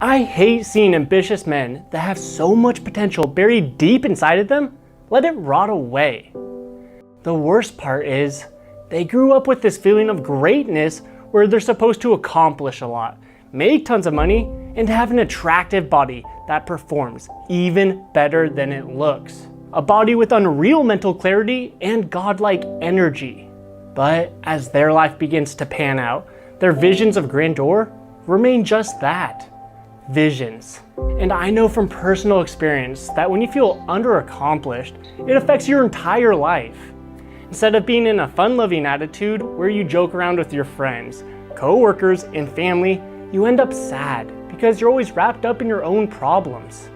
I hate seeing ambitious men that have so much potential buried deep inside of them let it rot away. The worst part is, they grew up with this feeling of greatness where they're supposed to accomplish a lot, make tons of money, and have an attractive body that performs even better than it looks. A body with unreal mental clarity and godlike energy. But as their life begins to pan out, their visions of grandeur remain just that. Visions. And I know from personal experience that when you feel underaccomplished, it affects your entire life. Instead of being in a fun-loving attitude where you joke around with your friends, co-workers, and family, you end up sad because you're always wrapped up in your own problems.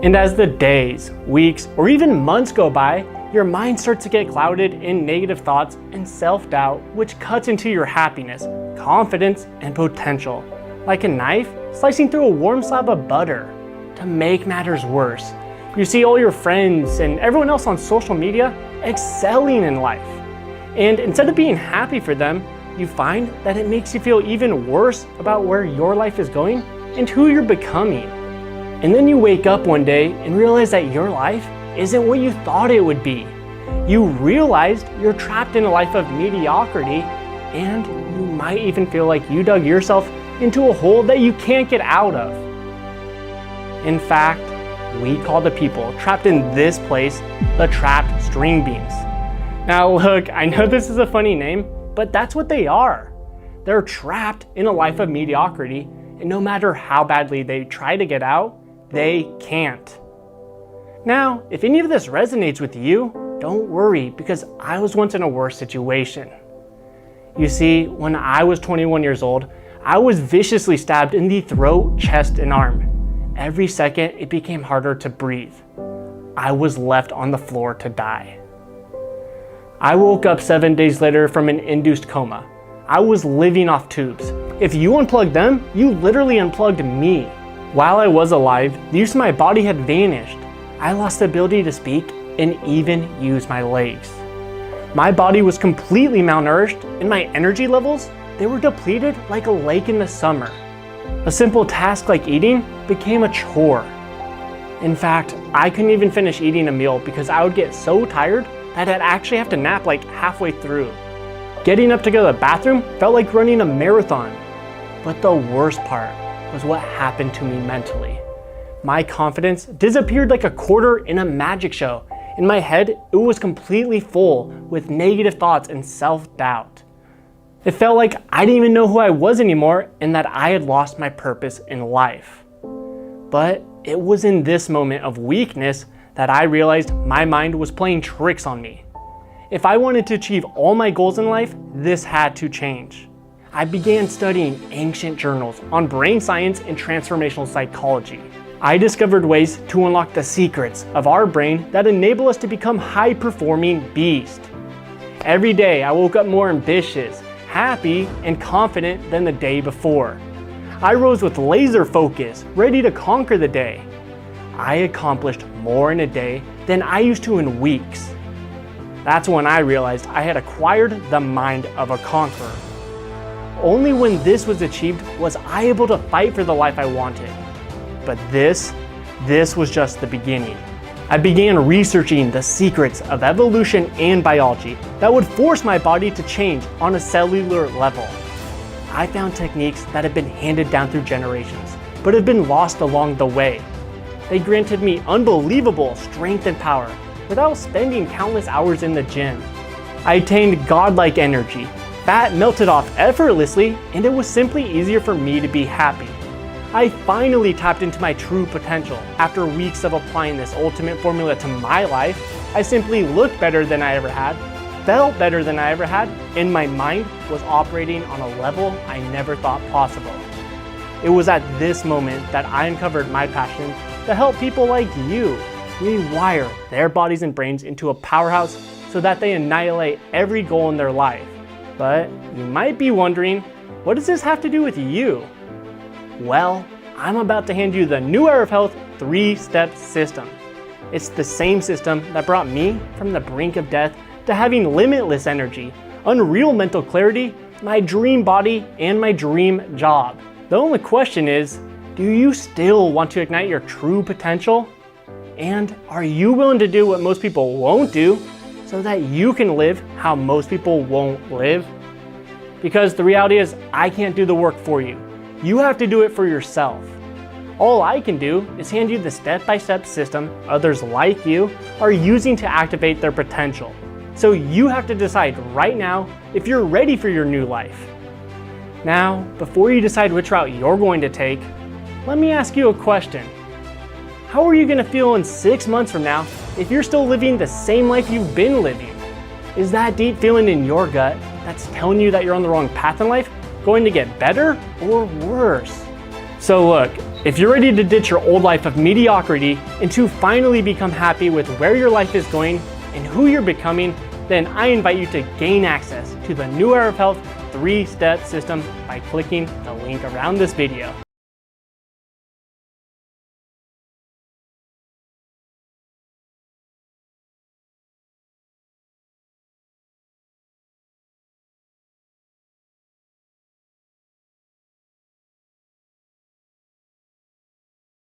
And as the days, weeks, or even months go by, your mind starts to get clouded in negative thoughts and self-doubt, which cuts into your happiness, confidence, and potential. Like a knife slicing through a warm slab of butter. To make matters worse, you see all your friends and everyone else on social media excelling in life. And instead of being happy for them, you find that it makes you feel even worse about where your life is going and who you're becoming. And then you wake up one day and realize that your life isn't what you thought it would be. You realized you're trapped in a life of mediocrity, and you might even feel like you dug yourself into a hole that you can't get out of. In fact, we call the people trapped in this place the trapped string beans. Now look, I know this is a funny name, but that's what they are. They're trapped in a life of mediocrity, and no matter how badly they try to get out, they can't. Now, if any of this resonates with you, don't worry, because I was once in a worse situation. You see, when I was 21 years old, I was viciously stabbed in the throat, chest, and arm. Every second, it became harder to breathe. I was left on the floor to die. I woke up 7 days later from an induced coma. I was living off tubes. If you unplugged them, you literally unplugged me. While I was alive, the use of my body had vanished. I lost the ability to speak and even use my legs. My body was completely malnourished, and my energy levels, they were depleted like a lake in the summer. A simple task like eating became a chore. In fact, I couldn't even finish eating a meal because I would get so tired that I'd actually have to nap like halfway through. Getting up to go to the bathroom felt like running a marathon. But the worst part was what happened to me mentally. My confidence disappeared like a quarter in a magic show. In my head, it was completely full with negative thoughts and self-doubt. It felt like I didn't even know who I was anymore and that I had lost my purpose in life. But it was in this moment of weakness that I realized my mind was playing tricks on me. If I wanted to achieve all my goals in life, this had to change. I began studying ancient journals on brain science and transformational psychology. I discovered ways to unlock the secrets of our brain that enable us to become high-performing beasts. Every day I woke up more ambitious, happy, and confident than the day before. I rose with laser focus, ready to conquer the day. I accomplished more in a day than I used to in weeks. That's when I realized I had acquired the mind of a conqueror. Only when this was achieved was I able to fight for the life I wanted. But this was just the beginning. I began researching the secrets of evolution and biology that would force my body to change on a cellular level. I found techniques that have been handed down through generations, but have been lost along the way. They granted me unbelievable strength and power without spending countless hours in the gym. I attained godlike energy, fat melted off effortlessly, and it was simply easier for me to be happy. I finally tapped into my true potential. After weeks of applying this ultimate formula to my life, I simply looked better than I ever had, felt better than I ever had, and my mind was operating on a level I never thought possible. It was at this moment that I uncovered my passion to help people like you rewire their bodies and brains into a powerhouse so that they annihilate every goal in their life. But you might be wondering, what does this have to do with you? Well, I'm about to hand you the New Era of Health 3-step system. It's the same system that brought me from the brink of death to having limitless energy, unreal mental clarity, my dream body, and my dream job. The only question is, Do you still want to ignite your true potential? And are you willing to do what most people won't do so that you can live how most people won't live? Because the reality is, I can't do the work for you. You have to do it for yourself. All I can do is hand you the step-by-step system others like you are using to activate their potential. So you have to decide right now if you're ready for your new life. Now, before you decide which route you're going to take, let me ask you a question. How are you going to feel in 6 months from now if you're still living the same life you've been living? Is that deep feeling in your gut that's telling you that you're on the wrong path in life going to get better or worse? So look, if you're ready to ditch your old life of mediocrity and to finally become happy with where your life is going and who you're becoming, then I invite you to gain access to the New Era of Health 3-step system by clicking the link around this video.